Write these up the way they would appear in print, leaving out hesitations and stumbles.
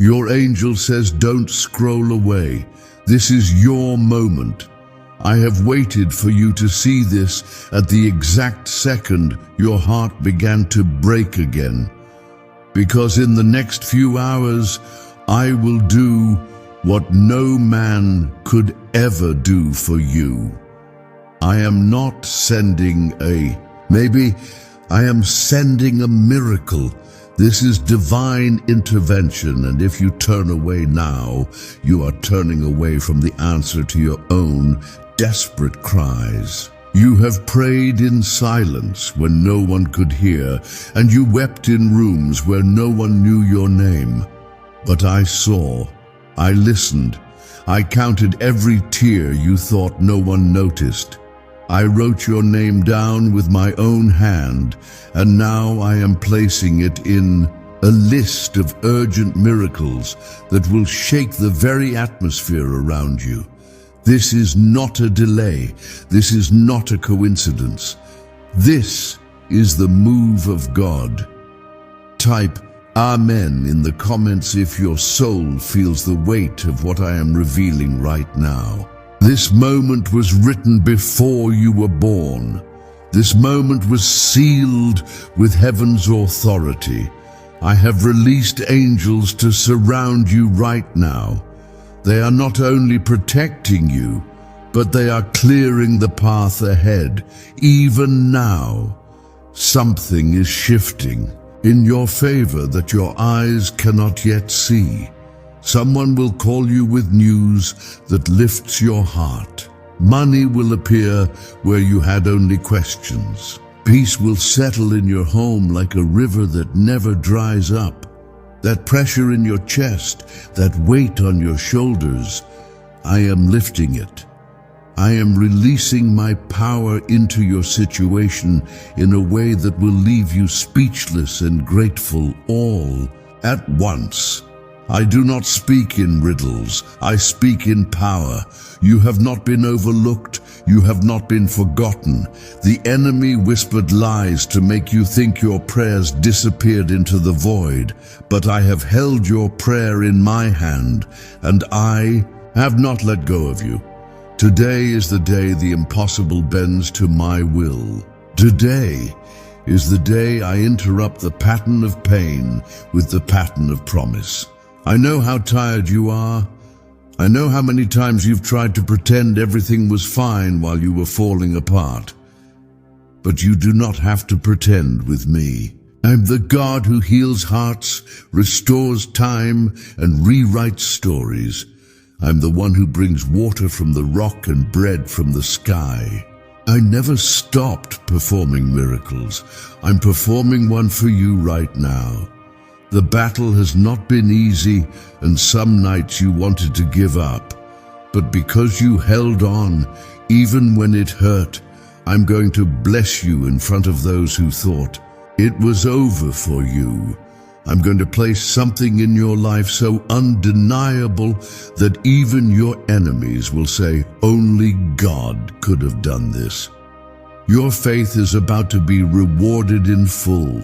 Your angel says, don't scroll away. This is your moment. I have waited for you to see this at the exact second your heart began to break again. Because in the next few hours, I will do what no man could ever do for you. I am not sending I am sending a miracle. This is divine intervention, and if you turn away now, you are turning away from the answer to your own desperate cries. You have prayed in silence when no one could hear, and you wept in rooms where no one knew your name. But I saw, I listened, I counted every tear you thought no one noticed. I wrote your name down with my own hand, and now I am placing it in a list of urgent miracles that will shake the very atmosphere around you. This is not a delay. This is not a coincidence. This is the move of God. Type Amen in the comments if your soul feels the weight of what I am revealing right now. This moment was written before you were born. This moment was sealed with heaven's authority. I have released angels to surround you right now. They are not only protecting you, but they are clearing the path ahead. Even now, something is shifting in your favor that your eyes cannot yet see. Someone will call you with news that lifts your heart. Money will appear where you had only questions. Peace will settle in your home like a river that never dries up. That pressure in your chest, that weight on your shoulders, I am lifting it. I am releasing my power into your situation in a way that will leave you speechless and grateful all at once. I do not speak in riddles, I speak in power. You have not been overlooked, you have not been forgotten. The enemy whispered lies to make you think your prayers disappeared into the void, but I have held your prayer in my hand, and I have not let go of you. Today is the day the impossible bends to my will. Today is the day I interrupt the pattern of pain with the pattern of promise. I know how tired you are. I know how many times you've tried to pretend everything was fine while you were falling apart. But you do not have to pretend with me. I'm the God who heals hearts, restores time, and rewrites stories. I'm the one who brings water from the rock and bread from the sky. I never stopped performing miracles. I'm performing one for you right now. The battle has not been easy, and some nights you wanted to give up. But because you held on, even when it hurt, I'm going to bless you in front of those who thought it was over for you. I'm going to place something in your life so undeniable that even your enemies will say, only God could have done this. Your faith is about to be rewarded in full.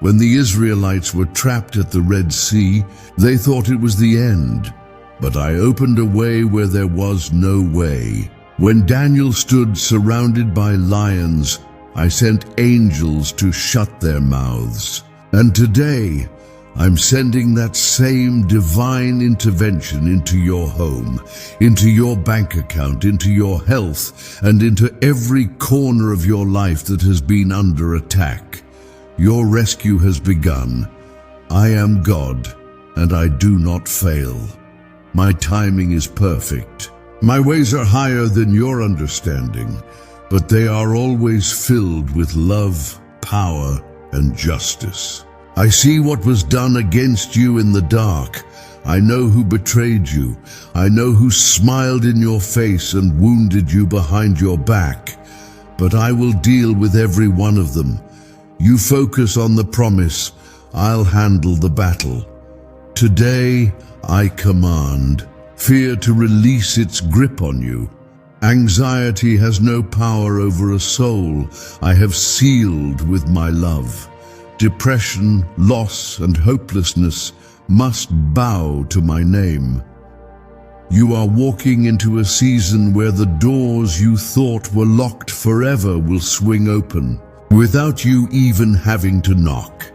When the Israelites were trapped at the Red Sea, they thought it was the end. But I opened a way where there was no way. When Daniel stood surrounded by lions, I sent angels to shut their mouths. And today, I'm sending that same divine intervention into your home, into your bank account, into your health, and into every corner of your life that has been under attack. Your rescue has begun. I am God, and I do not fail. My timing is perfect. My ways are higher than your understanding, but they are always filled with love, power, and justice. I see what was done against you in the dark. I know who betrayed you. I know who smiled in your face and wounded you behind your back. But I will deal with every one of them. You focus on the promise. I'll handle the battle. Today, I command fear to release its grip on you. Anxiety has no power over a soul I have sealed with my love. Depression, loss, and hopelessness must bow to my name. You are walking into a season where the doors you thought were locked forever will swing open, without you even having to knock.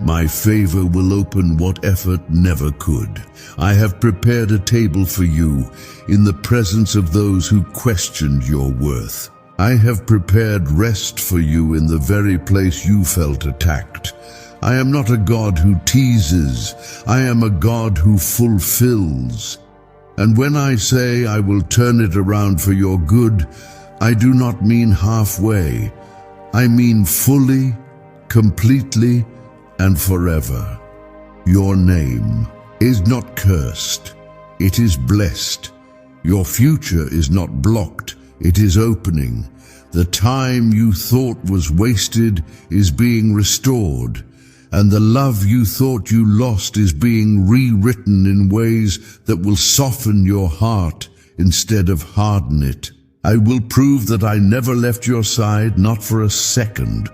My favor will open what effort never could. I have prepared a table for you in the presence of those who questioned your worth. I have prepared rest for you in the very place you felt attacked. I am not a God who teases. I am a God who fulfills. And when I say I will turn it around for your good, I do not mean halfway. I mean fully, completely, and forever. Your name is not cursed. It is blessed. Your future is not blocked. It is opening. The time you thought was wasted is being restored, and the love you thought you lost is being rewritten in ways that will soften your heart instead of harden it. I will prove that I never left your side, not for a second.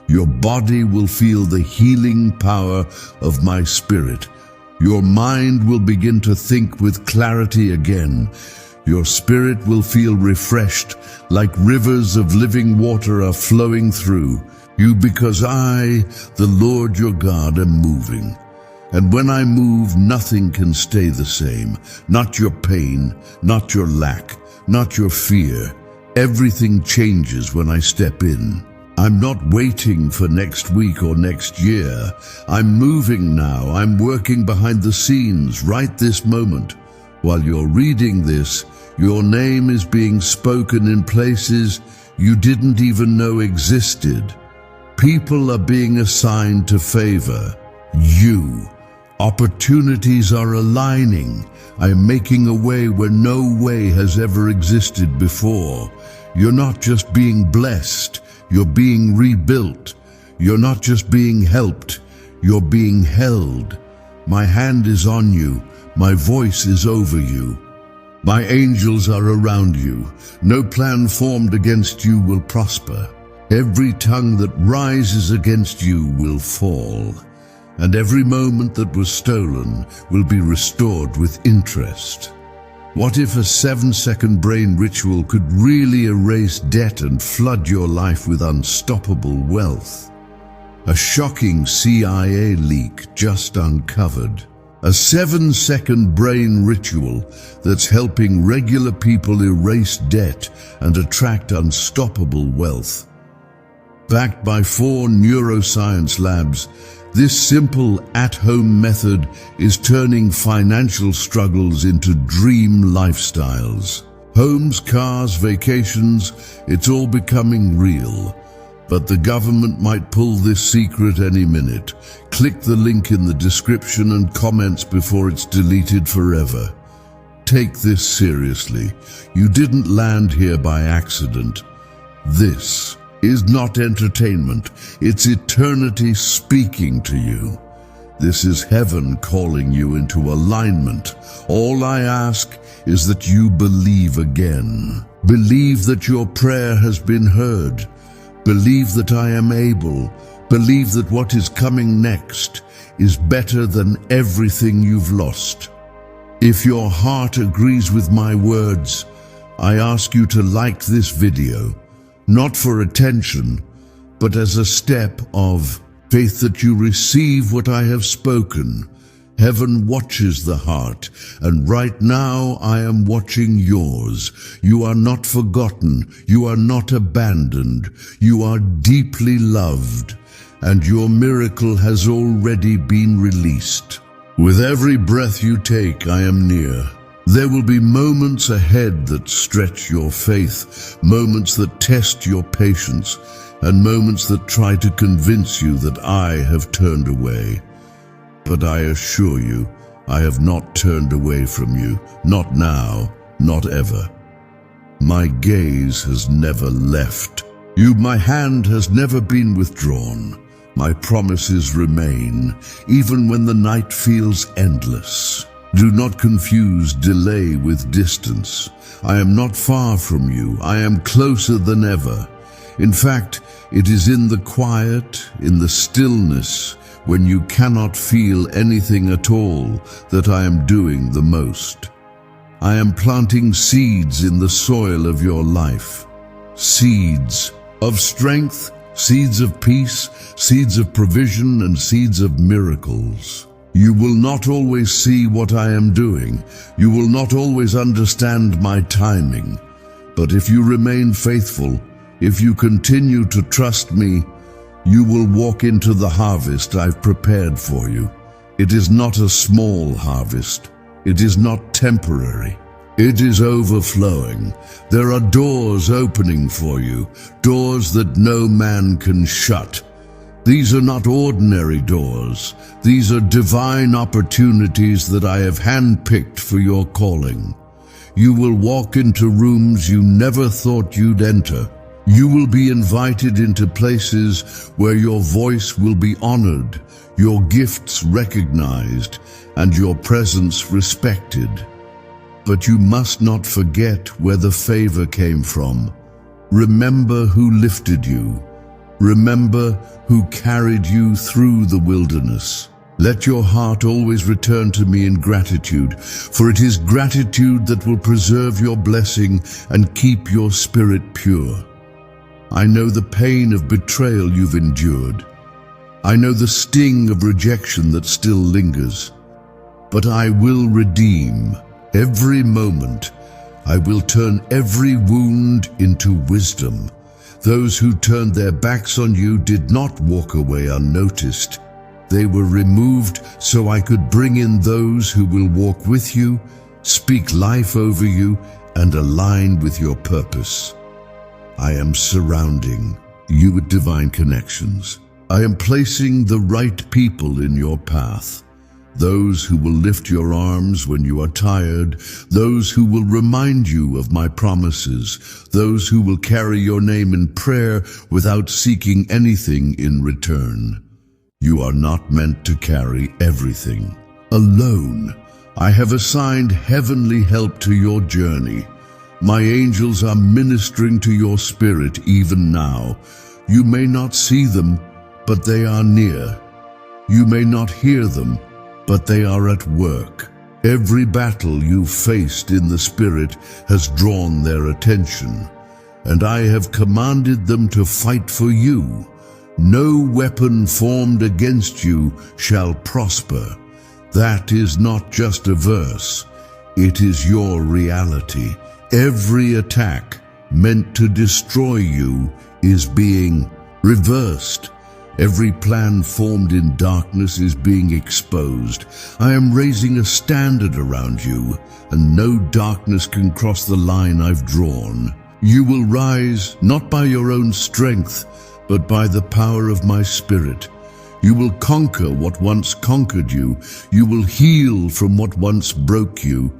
Your body will feel the healing power of my spirit. Your mind will begin to think with clarity again. Your spirit will feel refreshed, like rivers of living water are flowing through you, because I, the Lord your God, am moving. And when I move, nothing can stay the same. Not your pain, not your lack, not your fear. Everything changes when I step in. I'm not waiting for next week or next year. I'm moving now. I'm working behind the scenes right this moment. While you're reading this, your name is being spoken in places you didn't even know existed. People are being assigned to favor you. Opportunities are aligning. I am making a way where no way has ever existed before. You're not just being blessed, you're being rebuilt. You're not just being helped, you're being held. My hand is on you. My voice is over you. My angels are around you. No plan formed against you will prosper. Every tongue that rises against you will fall, and every moment that was stolen will be restored with interest. What if a 7-second brain ritual could really erase debt and flood your life with unstoppable wealth? A shocking CIA leak just uncovered. A 7-second brain ritual that's helping regular people erase debt and attract unstoppable wealth. Backed by 4 neuroscience labs, this simple at-home method is turning financial struggles into dream lifestyles. Homes, cars, vacations, it's all becoming real. But the government might pull this secret any minute. Click the link in the description and comments before it's deleted forever. Take this seriously. You didn't land here by accident. This is not entertainment. It's eternity speaking to you. This is heaven calling you into alignment. All I ask is that you believe again. Believe that your prayer has been heard. Believe that I am able. Believe that what is coming next is better than everything you've lost. If your heart agrees with my words, I ask you to like this video, not for attention, but as a step of faith that you receive what I have spoken. Heaven watches the heart, and right now I am watching yours. You are not forgotten. You are not abandoned. You are deeply loved, and your miracle has already been released. With every breath you take, I am near. There will be moments ahead that stretch your faith, moments that test your patience, and moments that try to convince you that I have turned away. But I assure you, I have not turned away from you, not now, not ever. My gaze has never left you. My hand has never been withdrawn. My promises remain, even when the night feels endless. Do not confuse delay with distance. I am not far from you. I am closer than ever. In fact, it is in the quiet, in the stillness, when you cannot feel anything at all, that I am doing the most. I am planting seeds in the soil of your life. Seeds of strength, seeds of peace, seeds of provision, and seeds of miracles. You will not always see what I am doing. You will not always understand my timing. But if you remain faithful, if you continue to trust me, you will walk into the harvest I've prepared for you. It is not a small harvest. It is not temporary. It is overflowing. There are doors opening for you, doors that no man can shut. These are not ordinary doors. These are divine opportunities that I have handpicked for your calling. You will walk into rooms you never thought you'd enter. You will be invited into places where your voice will be honored, your gifts recognized, and your presence respected. But you must not forget where the favor came from. Remember who lifted you. Remember who carried you through the wilderness. Let your heart always return to me in gratitude, for it is gratitude that will preserve your blessing and keep your spirit pure. I know the pain of betrayal you've endured. I know the sting of rejection that still lingers. But I will redeem every moment. I will turn every wound into wisdom. Those who turned their backs on you did not walk away unnoticed. They were removed so I could bring in those who will walk with you, speak life over you, and align with your purpose. I am surrounding you with divine connections. I am placing the right people in your path. Those who will lift your arms when you are tired, those who will remind you of my promises, those who will carry your name in prayer without seeking anything in return. You are not meant to carry everything alone. I have assigned heavenly help to your journey. My angels are ministering to your spirit even now. You may not see them, but they are near. You may not hear them, but they are at work. Every battle you faced in the spirit has drawn their attention, and I have commanded them to fight for you. No weapon formed against you shall prosper. That is not just a verse. It is your reality. Every attack meant to destroy you is being reversed. Every plan formed in darkness is being exposed. I am raising a standard around you, and no darkness can cross the line I've drawn. You will rise not by your own strength, but by the power of my Spirit. You will conquer what once conquered you. You will heal from what once broke you.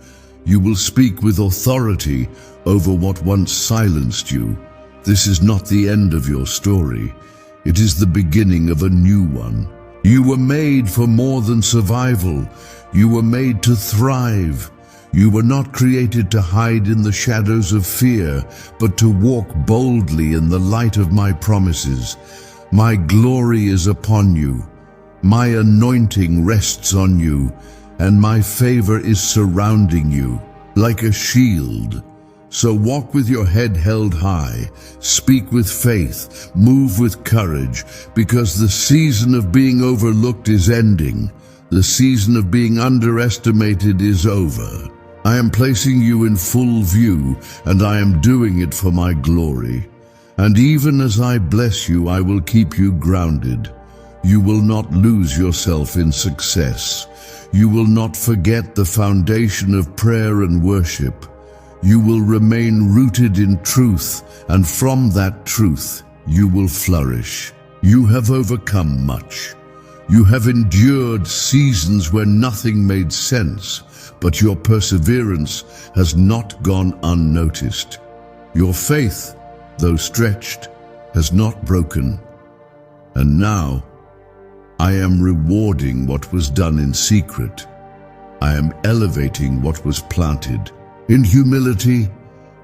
You will speak with authority over what once silenced you. This is not the end of your story. It is the beginning of a new one. You were made for more than survival. You were made to thrive. You were not created to hide in the shadows of fear, but to walk boldly in the light of my promises. My glory is upon you. My anointing rests on you, and my favor is surrounding you like a shield. So walk with your head held high, speak with faith, move with courage, because the season of being overlooked is ending. The season of being underestimated is over. I am placing you in full view, and I am doing it for my glory. And even as I bless you, I will keep you grounded. You will not lose yourself in success. You will not forget the foundation of prayer and worship. You will remain rooted in truth, and from that truth you will flourish. You have overcome much. You have endured seasons where nothing made sense, but your perseverance has not gone unnoticed. Your faith, though stretched, has not broken. And now, I am rewarding what was done in secret. I am elevating what was planted. In humility,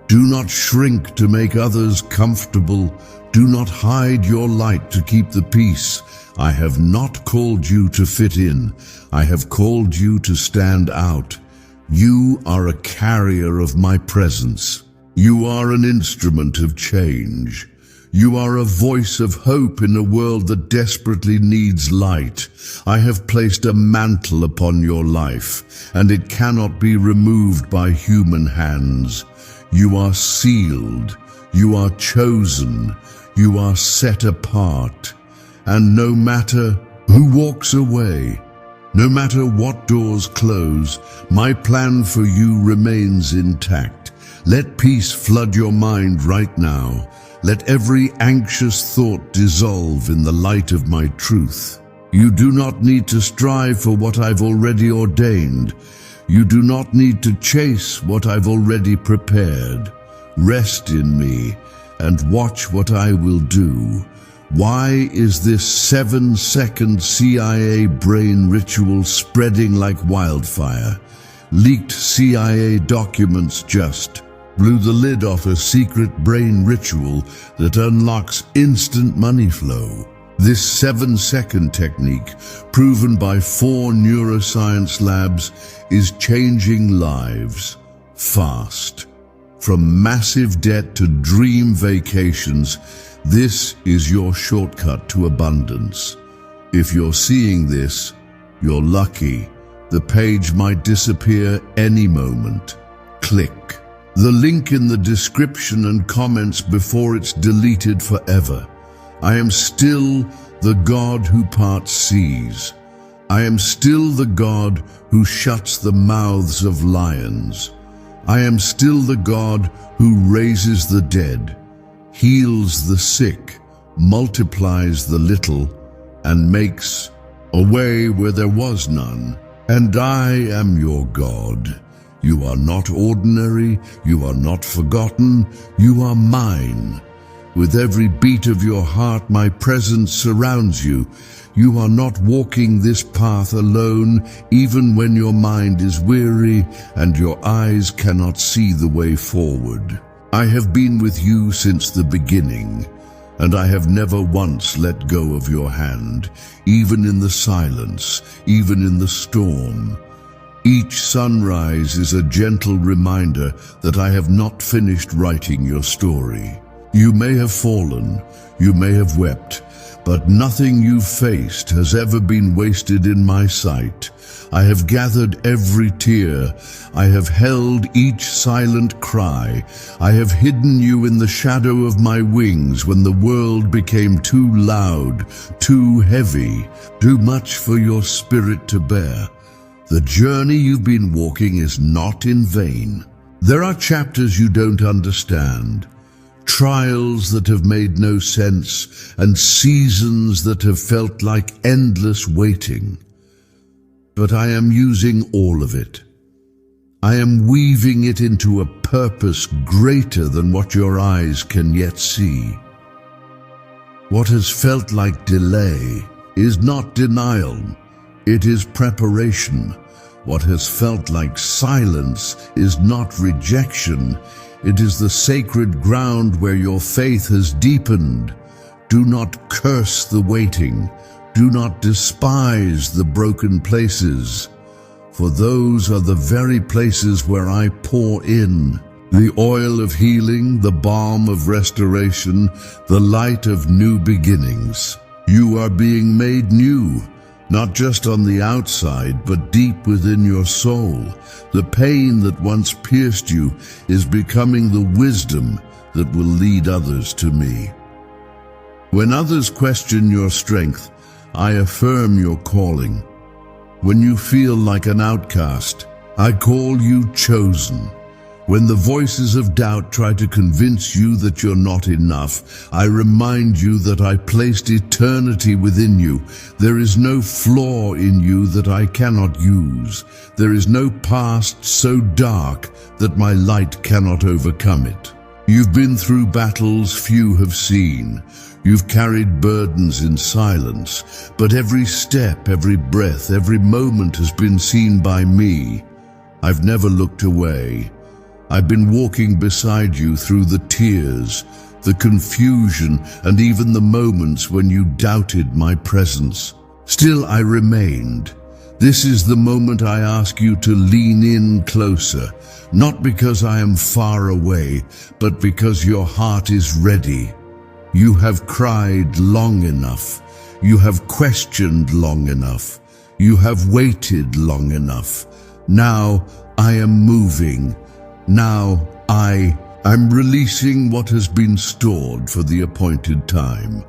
Do not shrink to make others comfortable. Do not hide your light to keep the peace. I have not called you to fit in. I have called you to stand out. You are a carrier of my presence. You are an instrument of change. You are a voice of hope in a world that desperately needs light. I have placed a mantle upon your life, and it cannot be removed by human hands. You are sealed. You are chosen. You are set apart. And no matter who walks away, no matter what doors close, my plan for you remains intact. Let peace flood your mind right now. Let every anxious thought dissolve in the light of my truth. You do not need to strive for what I've already ordained. You do not need to chase what I've already prepared. Rest in me and watch what I will do. Why is this 7-second CIA brain ritual spreading like wildfire? Leaked CIA documents just blew the lid off a secret brain ritual that unlocks instant money flow. This 7-second technique, proven by 4 neuroscience labs, is changing lives fast. From massive debt to dream vacations, this is your shortcut to abundance. If you're seeing this, you're lucky. The page might disappear any moment. Click the link in the description and comments before it's deleted forever. I am still the God who parts seas. I am still the God who shuts the mouths of lions. I am still the God who raises the dead, heals the sick, multiplies the little, and makes a way where there was none. And I am your God. You are not ordinary, you are not forgotten, you are mine. With every beat of your heart, my presence surrounds you. You are not walking this path alone, even when your mind is weary and your eyes cannot see the way forward. I have been with you since the beginning, and I have never once let go of your hand, even in the silence, even in the storm. Each sunrise is a gentle reminder that I have not finished writing your story. You may have fallen, you may have wept, but nothing you've faced has ever been wasted in my sight. I have gathered every tear. I have held each silent cry. I have hidden you in the shadow of my wings when the world became too loud, too heavy, too much for your spirit to bear. The journey you've been walking is not in vain. There are chapters you don't understand, trials that have made no sense, and seasons that have felt like endless waiting. But I am using all of it. I am weaving it into a purpose greater than what your eyes can yet see. What has felt like delay is not denial. It is preparation. What has felt like silence is not rejection. It is the sacred ground where your faith has deepened. Do not curse the waiting. Do not despise the broken places, for those are the very places where I pour in the oil of healing, the balm of restoration, the light of new beginnings. You are being made new. Not just on the outside, but deep within your soul. The pain that once pierced you is becoming the wisdom that will lead others to me. When others question your strength, I affirm your calling. When you feel like an outcast, I call you chosen. When the voices of doubt try to convince you that you're not enough, I remind you that I placed eternity within you. There is no flaw in you that I cannot use. There is no past so dark that my light cannot overcome it. You've been through battles few have seen. You've carried burdens in silence, but every step, every breath, every moment has been seen by me. I've never looked away. I've been walking beside you through the tears, the confusion, and even the moments when you doubted my presence. Still I remained. This is the moment I ask you to lean in closer, not because I am far away, but because your heart is ready. You have cried long enough. You have questioned long enough. You have waited long enough. Now I am moving. Now I'm releasing what has been stored for the appointed time.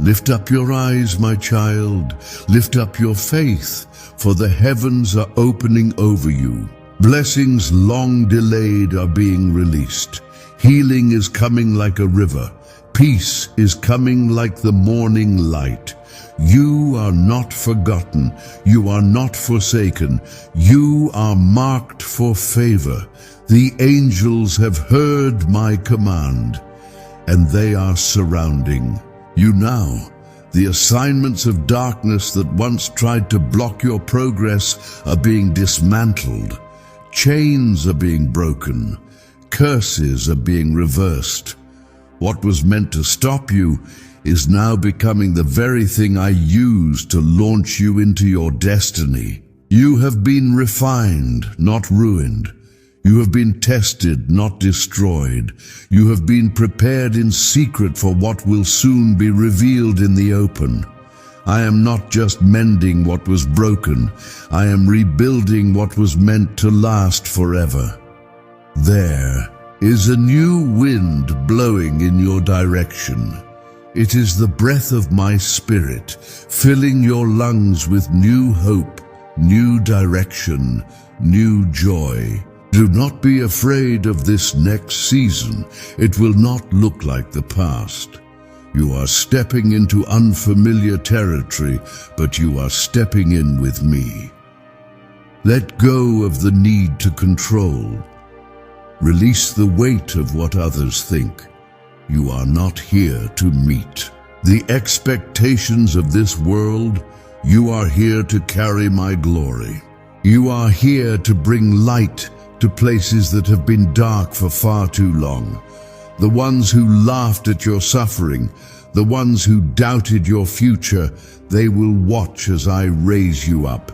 Lift up your eyes, my child. Lift up your faith, for the heavens are opening over you. Blessings long delayed are being released. Healing is coming like a river. Peace is coming like the morning light. You are not forgotten. You are not forsaken. You are marked for favor. The angels have heard my command, and they are surrounding you now. The assignments of darkness that once tried to block your progress are being dismantled. Chains are being broken. Curses are being reversed. What was meant to stop you is now becoming the very thing I used to launch you into your destiny. You have been refined, not ruined. You have been tested, not destroyed. You have been prepared in secret for what will soon be revealed in the open. I am not just mending what was broken. I am rebuilding what was meant to last forever. There is a new wind blowing in your direction. It is the breath of my spirit, filling your lungs with new hope, new direction, new joy. Do not be afraid of this next season. It will not look like the past. You are stepping into unfamiliar territory, but you are stepping in with me. Let go of the need to control. Release the weight of what others think. You are not here to meet the expectations of this world. You are here to carry my glory. You are here to bring light to places that have been dark for far too long. The ones who laughed at your suffering, the ones who doubted your future, they will watch as I raise you up.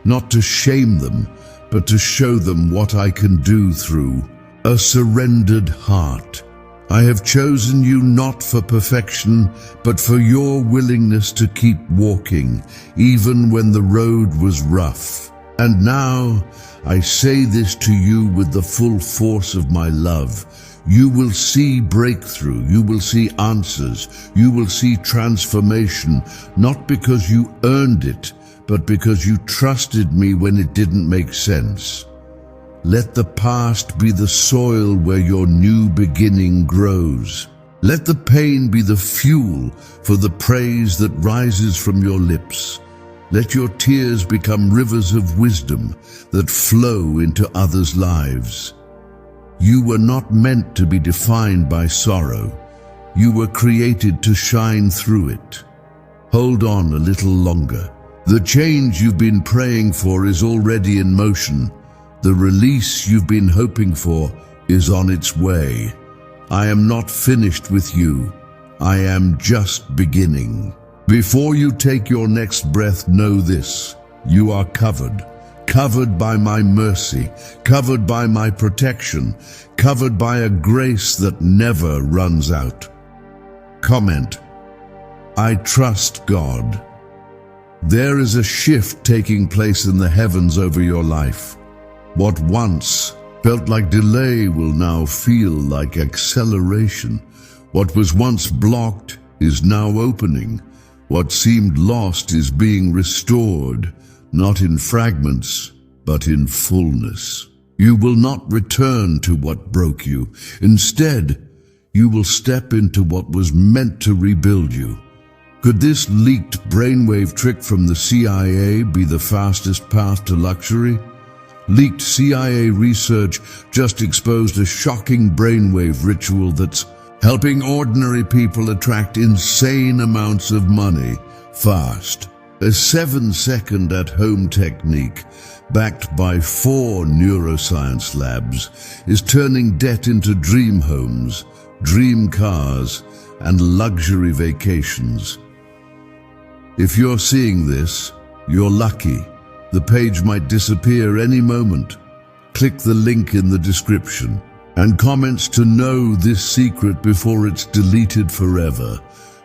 Not to shame them, but to show them what I can do through a surrendered heart. I have chosen you not for perfection, but for your willingness to keep walking, even when the road was rough. And now, I say this to you with the full force of my love. You will see breakthrough. You will see answers. You will see transformation, not because you earned it, but because you trusted me when it didn't make sense. Let the past be the soil where your new beginning grows. Let the pain be the fuel for the praise that rises from your lips. Let your tears become rivers of wisdom that flow into others' lives. You were not meant to be defined by sorrow. You were created to shine through it. Hold on a little longer. The change you've been praying for is already in motion. The release you've been hoping for is on its way. I am not finished with you. I am just beginning. Before you take your next breath, know this: you are covered. Covered by my mercy, covered by my protection, covered by a grace that never runs out. Comment: I trust God. There is a shift taking place in the heavens over your life. What once felt like delay will now feel like acceleration. What was once blocked is now opening. What seemed lost is being restored, not in fragments, but in fullness. You will not return to what broke you. Instead, you will step into what was meant to rebuild you. Could this leaked brainwave trick from the CIA be the fastest path to luxury? Leaked CIA research just exposed a shocking brainwave ritual that's helping ordinary people attract insane amounts of money fast. A 7-second at-home technique, backed by 4 neuroscience labs, is turning debt into dream homes, dream cars, and luxury vacations. If you're seeing this, you're lucky. The page might disappear any moment. Click the link in the description and comments to know this secret before it's deleted forever.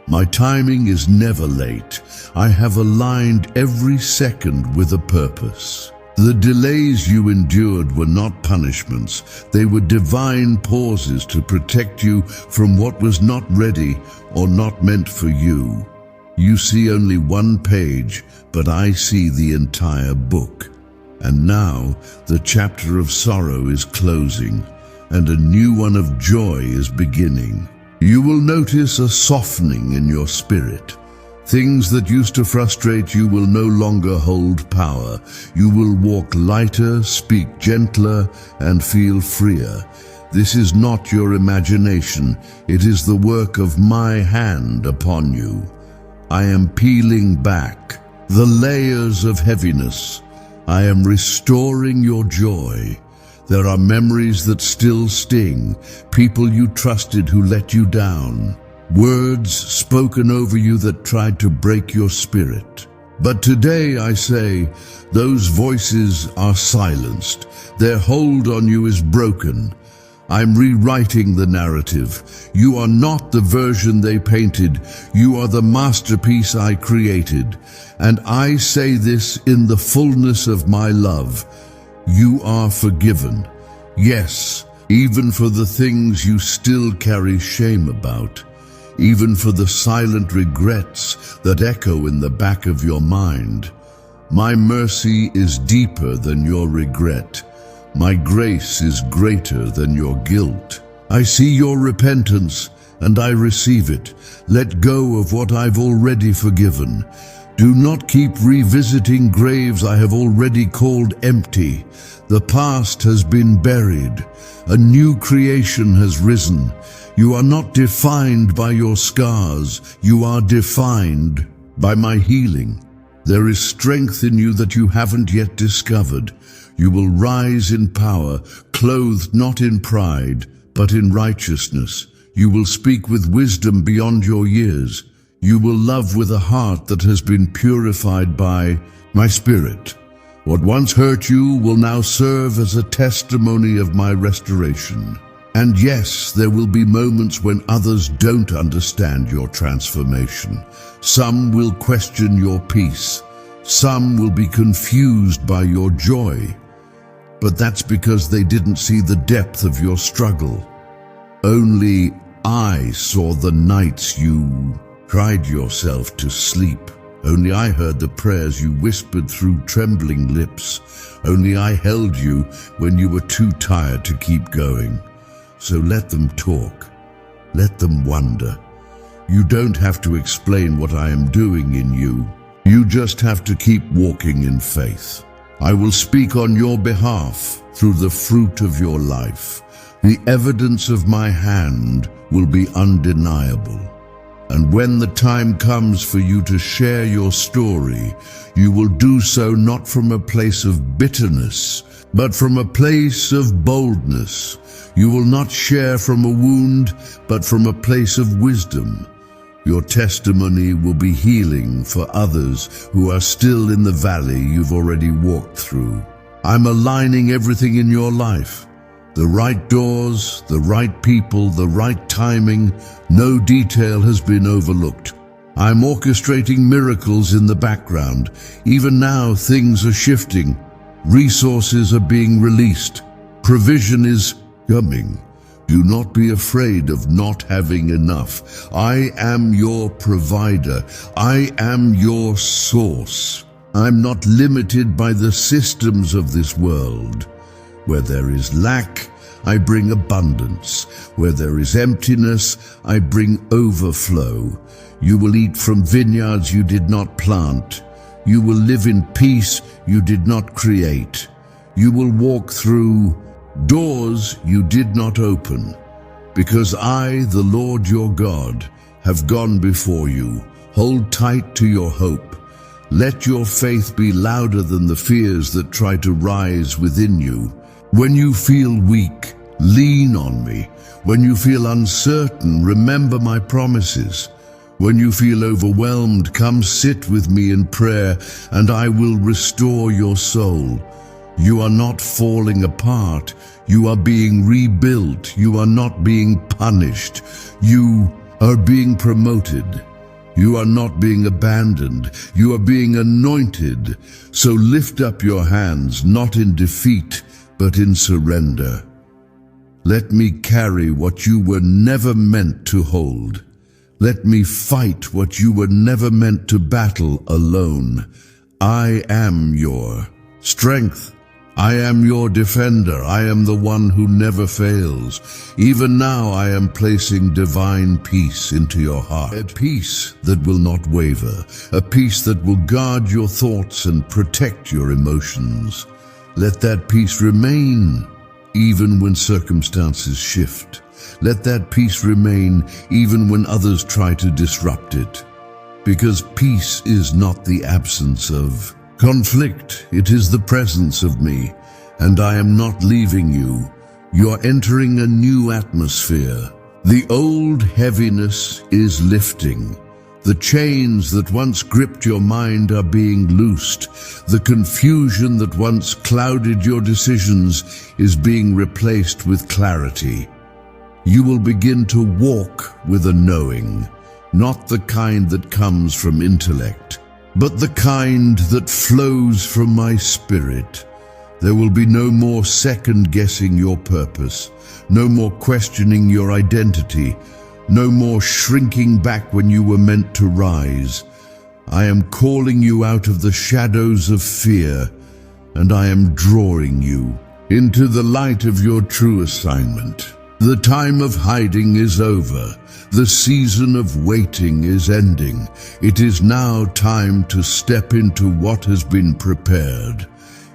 My timing is never late. I have aligned every second with a purpose. The delays you endured were not punishments. They were divine pauses to protect you from what was not ready or not meant for you. You see only one page, but I see the entire book. And now the chapter of sorrow is closing, and a new one of joy is beginning. You will notice a softening in your spirit. Things that used to frustrate you will no longer hold power. You will walk lighter, speak gentler, and feel freer. This is not your imagination. It is the work of my hand upon you. I am peeling back the layers of heaviness. I am restoring your joy. There are memories that still sting, people you trusted who let you down, words spoken over you that tried to break your spirit. But today I say, those voices are silenced. Their hold on you is broken. I'm rewriting the narrative. You are not the version they painted. You are the masterpiece I created. And I say this in the fullness of my love. You are forgiven. Yes, even for the things you still carry shame about. Even for the silent regrets that echo in the back of your mind. My mercy is deeper than your regret. My grace is greater than your guilt. I see your repentance, and I receive it. Let go of what I've already forgiven. Do not keep revisiting graves I have already called empty. The past has been buried. A new creation has risen. You are not defined by your scars. You are defined by my healing. There is strength in you that you haven't yet discovered. You will rise in power, clothed not in pride, but in righteousness. You will speak with wisdom beyond your years. You will love with a heart that has been purified by my Spirit. What once hurt you will now serve as a testimony of my restoration. And yes, there will be moments when others don't understand your transformation. Some will question your peace. Some will be confused by your joy. But that's because they didn't see the depth of your struggle. Only I saw the nights you cried yourself to sleep. Only I heard the prayers you whispered through trembling lips. Only I held you when you were too tired to keep going. So let them talk. Let them wonder. You don't have to explain what I am doing in you. You just have to keep walking in faith. I will speak on your behalf through the fruit of your life. The evidence of my hand will be undeniable. And when the time comes for you to share your story, you will do so not from a place of bitterness, but from a place of boldness. You will not share from a wound, but from a place of wisdom. Your testimony will be healing for others who are still in the valley you've already walked through. I'm aligning everything in your life. The right doors, the right people, the right timing. No detail has been overlooked. I'm orchestrating miracles in the background. Even now, things are shifting. Resources are being released. Provision is coming. Do not be afraid of not having enough. I am your provider. I am your source. I'm not limited by the systems of this world. Where there is lack, I bring abundance. Where there is emptiness, I bring overflow. You will eat from vineyards you did not plant. You will live in peace you did not create. You will walk through doors you did not open. Because I, the Lord your God, have gone before you. Hold tight to your hope. Let your faith be louder than the fears that try to rise within you. When you feel weak, lean on me. When you feel uncertain, remember my promises. When you feel overwhelmed, come sit with me in prayer, and I will restore your soul. You are not falling apart. You are being rebuilt. You are not being punished. You are being promoted. You are not being abandoned. You are being anointed. So lift up your hands, not in defeat, but in surrender. Let me carry what you were never meant to hold. Let me fight what you were never meant to battle alone. I am your strength. I am your defender. I am the one who never fails. Even now I am placing divine peace into your heart. A peace that will not waver. A peace that will guard your thoughts and protect your emotions. Let that peace remain even when circumstances shift. Let that peace remain even when others try to disrupt it. Because peace is not the absence of conflict, it is the presence of me, and I am not leaving you. You're entering a new atmosphere. The old heaviness is lifting. The chains that once gripped your mind are being loosed. The confusion that once clouded your decisions is being replaced with clarity. You will begin to walk with a knowing, not the kind that comes from intellect, but the kind that flows from my spirit. There will be no more second-guessing your purpose, no more questioning your identity, no more shrinking back when you were meant to rise. I am calling you out of the shadows of fear, and I am drawing you into the light of your true assignment. The time of hiding is over. The season of waiting is ending. It is now time to step into what has been prepared.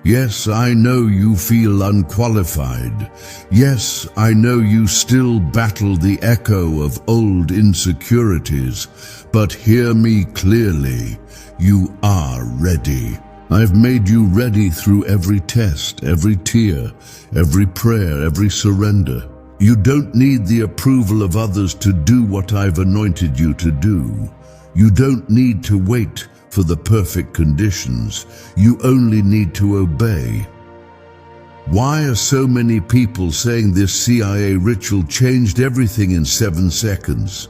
Yes, I know you feel unqualified. Yes, I know you still battle the echo of old insecurities. But hear me clearly. You are ready. I've made you ready through every test, every tear, every prayer, every surrender. You don't need the approval of others to do what I've anointed you to do. You don't need to wait for the perfect conditions. You only need to obey. Why are so many people saying this CIA ritual changed everything in 7 seconds?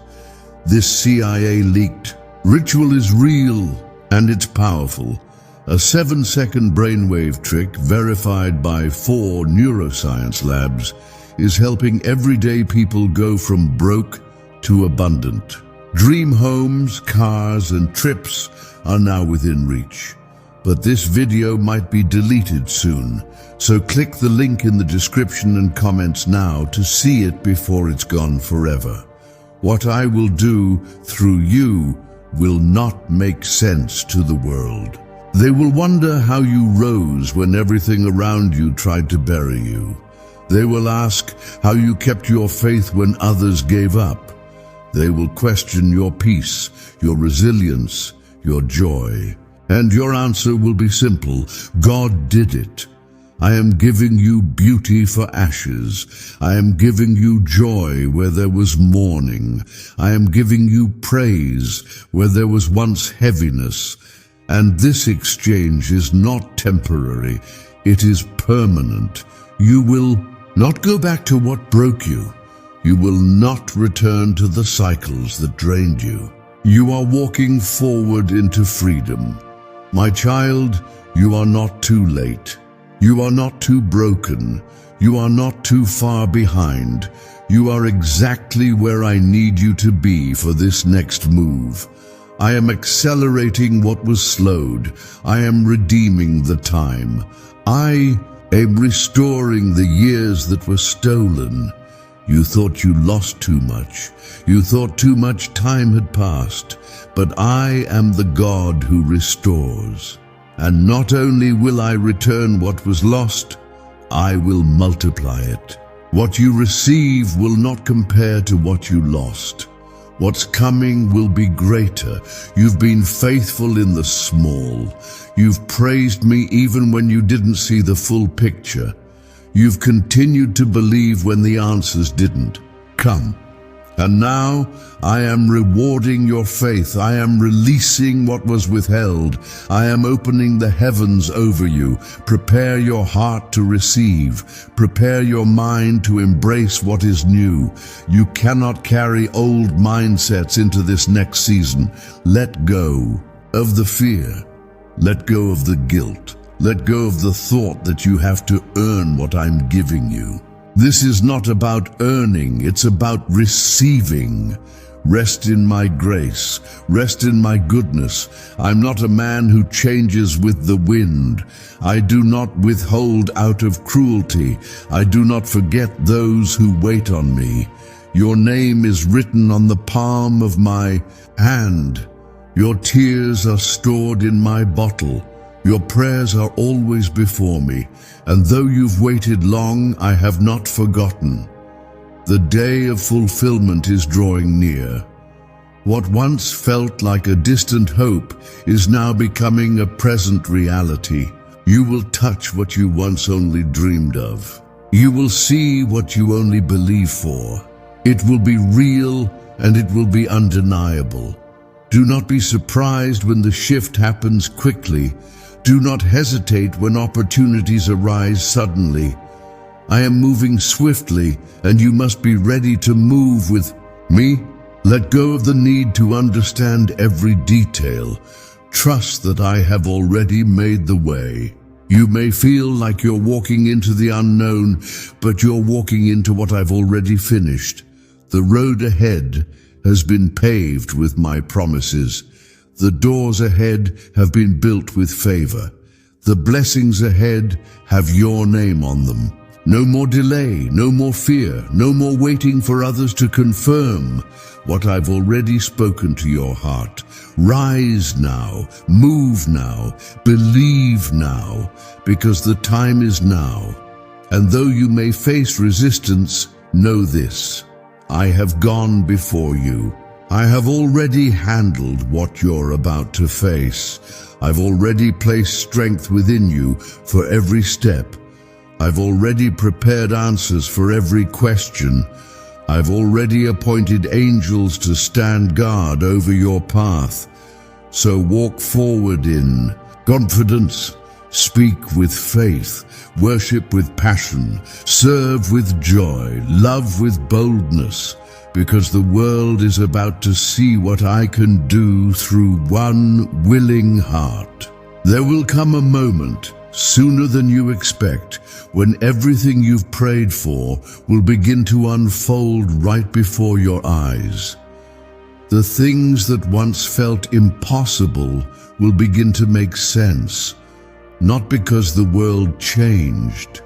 This CIA leaked ritual is real and it's powerful. A 7-second brainwave trick verified by 4 neuroscience labs is helping everyday people go from broke to abundant. Dream homes, cars, and trips are now within reach. But this video might be deleted soon, so click the link in the description and comments now to see it before it's gone forever. What I will do through you will not make sense to the world. They will wonder how you rose when everything around you tried to bury you. They will ask how you kept your faith when others gave up. They will question your peace, your resilience, your joy. And your answer will be simple. God did it. I am giving you beauty for ashes. I am giving you joy where there was mourning. I am giving you praise where there was once heaviness. And this exchange is not temporary. It is permanent. You will not go back to what broke you. You will not return to the cycles that drained you. You are walking forward into freedom. My child, you are not too late. You are not too broken. You are not too far behind. You are exactly where I need you to be for this next move. I am accelerating what was slowed. I am redeeming the time. I am restoring the years that were stolen. You thought you lost too much. You thought too much time had passed. But I am the God who restores. And not only will I return what was lost, I will multiply it. What you receive will not compare to what you lost. What's coming will be greater. You've been faithful in the small. You've praised me even when you didn't see the full picture. You've continued to believe when the answers didn't come. And now I am rewarding your faith. I am releasing what was withheld. I am opening the heavens over you. Prepare your heart to receive. Prepare your mind to embrace what is new. You cannot carry old mindsets into this next season. Let go of the fear. Let go of the guilt. Let go of the thought that you have to earn what I'm giving you. This is not about earning, it's about receiving. Rest in my grace, rest in my goodness. I'm not a man who changes with the wind. I do not withhold out of cruelty. I do not forget those who wait on me. Your name is written on the palm of my hand. Your tears are stored in my bottle. Your prayers are always before me, and though you've waited long, I have not forgotten. The day of fulfillment is drawing near. What once felt like a distant hope is now becoming a present reality. You will touch what you once only dreamed of. You will see what you only believed for. It will be real and it will be undeniable. Do not be surprised when the shift happens quickly. Do not hesitate when opportunities arise suddenly. I am moving swiftly, and you must be ready to move with me. Let go of the need to understand every detail. Trust that I have already made the way. You may feel like you're walking into the unknown, but you're walking into what I've already finished. The road ahead has been paved with my promises. The doors ahead have been built with favor. The blessings ahead have your name on them. No more delay, no more fear, no more waiting for others to confirm what I've already spoken to your heart. Rise now, move now, believe now, because the time is now. And though you may face resistance, know this: I have gone before you. I have already handled what you're about to face. I've already placed strength within you for every step. I've already prepared answers for every question. I've already appointed angels to stand guard over your path. So walk forward in confidence, speak with faith, worship with passion, serve with joy, love with boldness, because the world is about to see what I can do through one willing heart. There will come a moment, sooner than you expect, when everything you've prayed for will begin to unfold right before your eyes. The things that once felt impossible will begin to make sense, not because the world changed,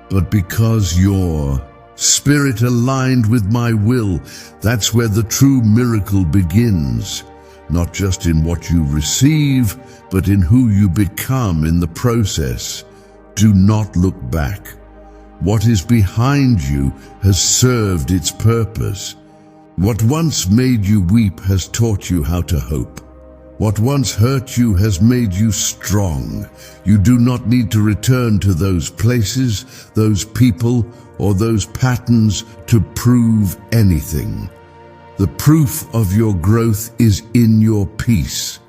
but because you're spirit aligned with my will. That's where the true miracle begins, not just in what you receive, but in who you become in the process. Do not look back. What is behind you has served its purpose. What once made you weep has taught you how to hope. What once hurt you has made you strong. You do not need to return to those places, those people, or those patterns to prove anything. The proof of your growth is in your peace.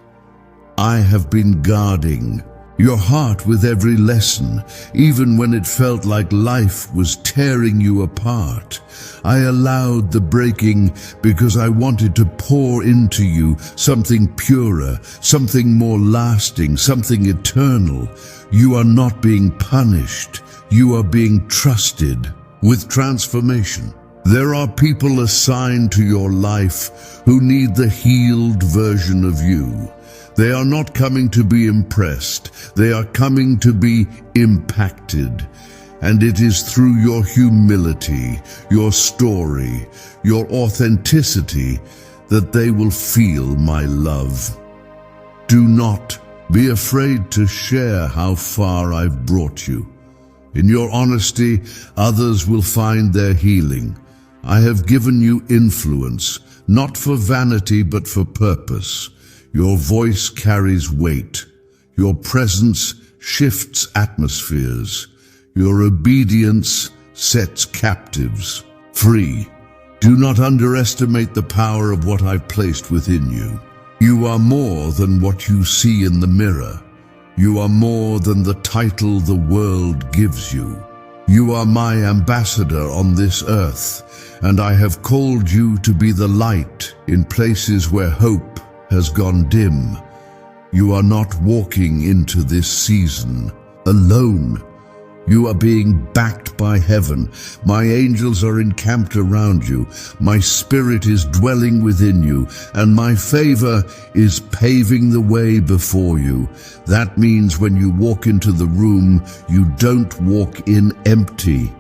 I have been guarding your heart with every lesson, even when it felt like life was tearing you apart. I allowed the breaking because I wanted to pour into you something purer, something more lasting, something eternal. You are not being punished. You are being trusted with transformation. There are people assigned to your life who need the healed version of you. They are not coming to be impressed. They are coming to be impacted. And it is through your humility, your story, your authenticity that they will feel my love. Do not be afraid to share how far I've brought you. In your honesty, others will find their healing. I have given you influence, not for vanity but for purpose. Your voice carries weight. Your presence shifts atmospheres. Your obedience sets captives free. Do not underestimate the power of what I've placed within you. You are more than what you see in the mirror. You are more than the title the world gives you. You are my ambassador on this earth, and I have called you to be the light in places where hope has gone dim. You are not walking into this season alone. You are being backed by heaven. My angels are encamped around you. My spirit is dwelling within you, and my favor is paving the way before you. That means when you walk into the room, you don't walk in empty.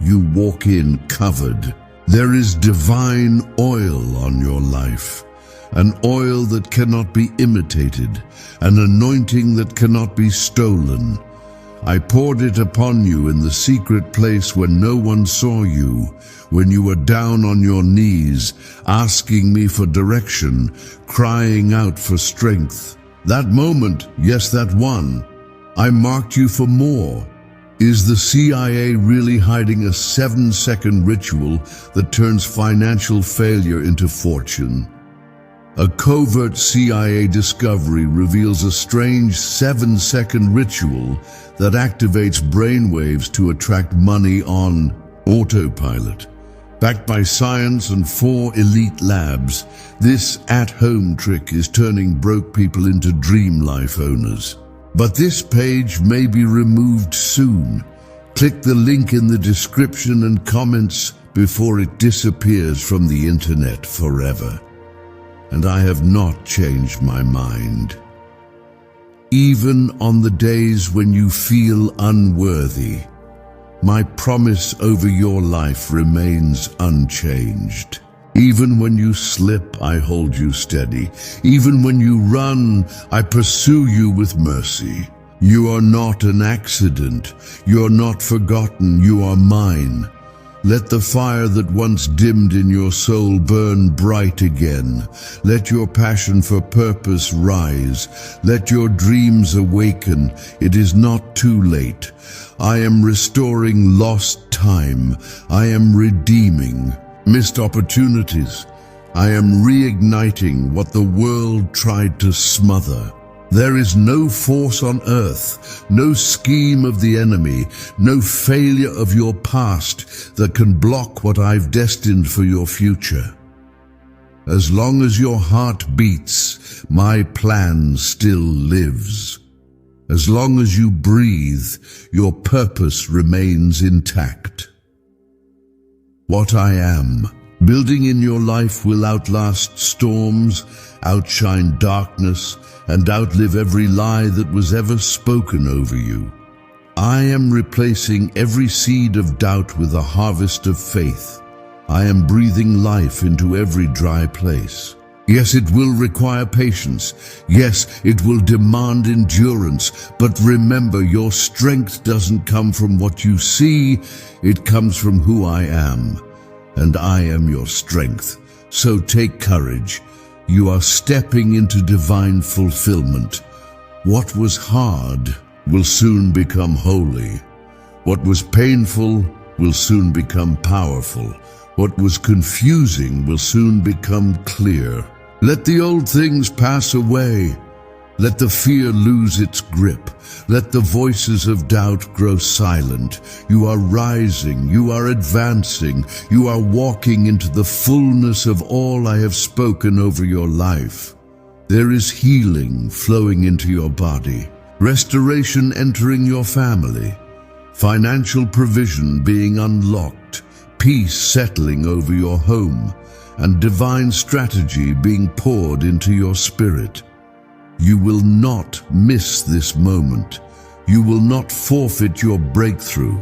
You walk in covered. There is divine oil on your life. An oil that cannot be imitated, an anointing that cannot be stolen. I poured it upon you in the secret place when no one saw you, when you were down on your knees, asking me for direction, crying out for strength. That moment, yes, that one, I marked you for more. Is the CIA really hiding a 7-second ritual that turns financial failure into fortune? A covert CIA discovery reveals a strange 7-second ritual that activates brainwaves to attract money on autopilot. Backed by science and 4 elite labs, this at-home trick is turning broke people into dream life owners. But this page may be removed soon. Click the link in the description and comments before it disappears from the internet forever. And I have not changed my mind. Even on the days when you feel unworthy, my promise over your life remains unchanged. Even when you slip, I hold you steady. Even when you run, I pursue you with mercy. You are not an accident. You are not forgotten. You are mine. Let the fire that once dimmed in your soul burn bright again. Let your passion for purpose rise. Let your dreams awaken. It is not too late. I am restoring lost time. I am redeeming missed opportunities. I am reigniting what the world tried to smother. There is no force on earth, no scheme of the enemy, no failure of your past that can block what I've destined for your future. As long as your heart beats, my plan still lives. As long as you breathe, your purpose remains intact. What I am building in your life will outlast storms, outshine darkness, and outlive every lie that was ever spoken over you. I am replacing every seed of doubt with a harvest of faith. I am breathing life into every dry place. Yes, it will require patience. Yes, it will demand endurance. But remember, your strength doesn't come from what you see. It comes from who I am. And I am your strength. So take courage. You are stepping into divine fulfillment. What was hard will soon become holy. What was painful will soon become powerful. What was confusing will soon become clear. Let the old things pass away. Let the fear lose its grip. Let the voices of doubt grow silent. You are rising. You are advancing. You are walking into the fullness of all I have spoken over your life. There is healing flowing into your body, restoration entering your family, financial provision being unlocked, peace settling over your home, and divine strategy being poured into your spirit. You will not miss this moment. You will not forfeit your breakthrough.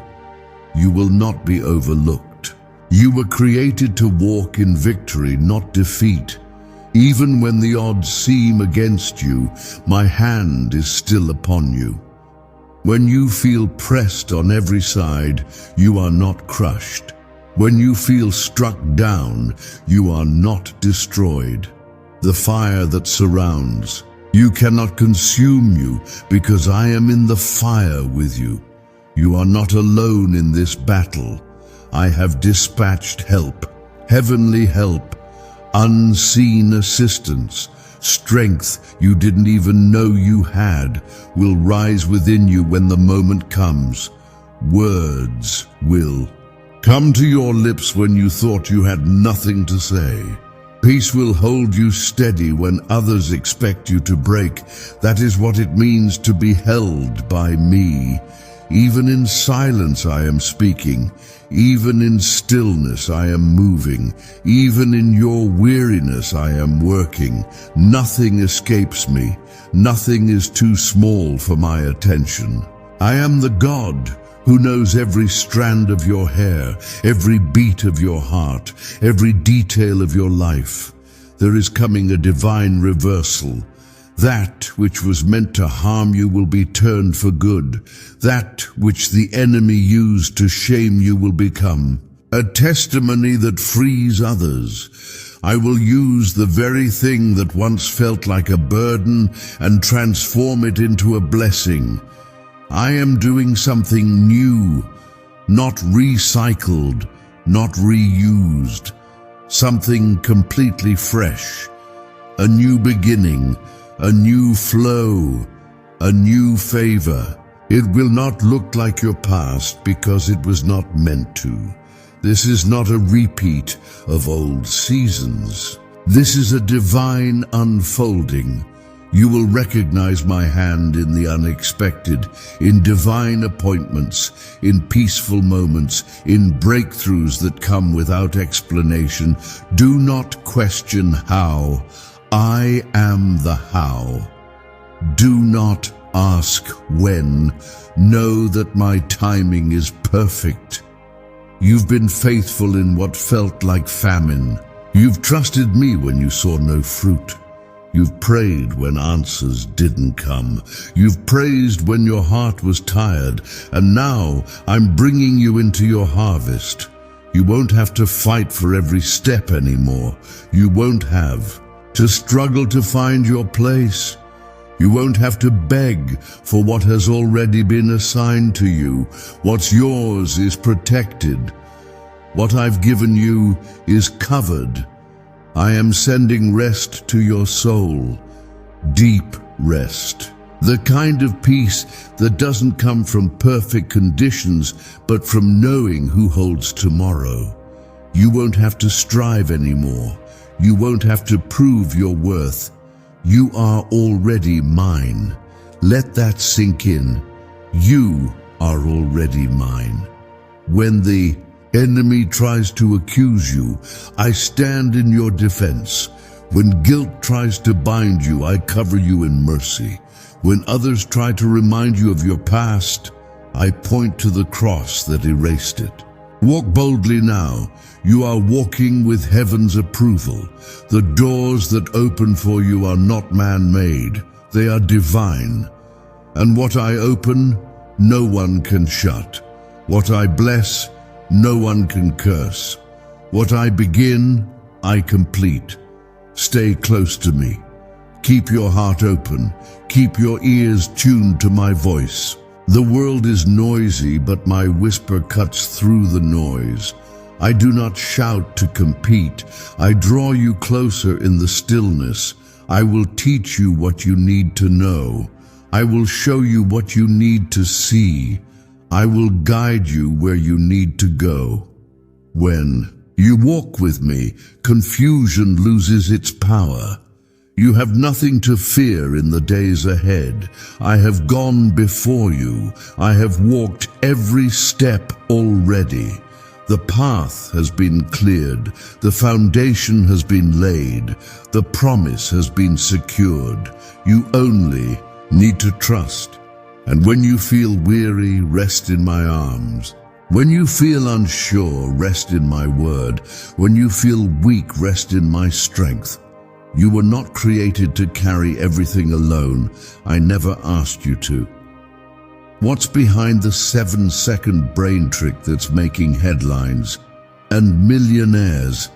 You will not be overlooked. You were created to walk in victory, not defeat. Even when the odds seem against you, my hand is still upon you. When you feel pressed on every side, you are not crushed. When you feel struck down, you are not destroyed. The fire that surrounds you cannot consume you, because I am in the fire with you. You are not alone in this battle. I have dispatched help, heavenly help, unseen assistance. Strength you didn't even know you had will rise within you when the moment comes. Words will come to your lips when you thought you had nothing to say. Peace will hold you steady when others expect you to break. That is what it means to be held by me. Even in silence I am speaking. Even in stillness I am moving. Even in your weariness I am working. Nothing escapes me. Nothing is too small for my attention. I am the God who knows every strand of your hair, every beat of your heart, every detail of your life. There is coming a divine reversal. That which was meant to harm you will be turned for good. That which the enemy used to shame you will become a testimony that frees others. I will use the very thing that once felt like a burden and transform it into a blessing. I am doing something new, not recycled, not reused. Something completely fresh. A new beginning, a new flow, a new favor. It will not look like your past because it was not meant to. This is not a repeat of old seasons. This is a divine unfolding. You will recognize my hand in the unexpected, in divine appointments, in peaceful moments, in breakthroughs that come without explanation. Do not question how. I am the how. Do not ask when. Know that my timing is perfect. You've been faithful in what felt like famine. You've trusted me when you saw no fruit. You've prayed when answers didn't come. You've praised when your heart was tired. And now I'm bringing you into your harvest. You won't have to fight for every step anymore. You won't have to struggle to find your place. You won't have to beg for what has already been assigned to you. What's yours is protected. What I've given you is covered. I am sending rest to your soul, deep rest. The kind of peace that doesn't come from perfect conditions, but from knowing who holds tomorrow. You won't have to strive anymore. You won't have to prove your worth. You are already mine. Let that sink in. You are already mine. When the enemy tries to accuse you, I stand in your defense. When guilt tries to bind you, I cover you in mercy. When others try to remind you of your past, I point to the cross that erased it. Walk boldly now. You are walking with heaven's approval. The doors that open for you are not man-made. They are divine. And what I open, no one can shut. What I bless, no one can curse. What I begin, I complete. Stay close to me. Keep your heart open. Keep your ears tuned to my voice. The world is noisy, but my whisper cuts through the noise. I do not shout to compete. I draw you closer in the stillness. I will teach you what you need to know. I will show you what you need to see. I will guide you where you need to go. When you walk with me, confusion loses its power. You have nothing to fear in the days ahead. I have gone before you. I have walked every step already. The path has been cleared. The foundation has been laid. The promise has been secured. You only need to trust. And when you feel weary, rest in my arms. When you feel unsure, rest in my word. When you feel weak, rest in my strength. You were not created to carry everything alone. I never asked you to. What's behind the 7-second brain trick that's making headlines? and millionaires.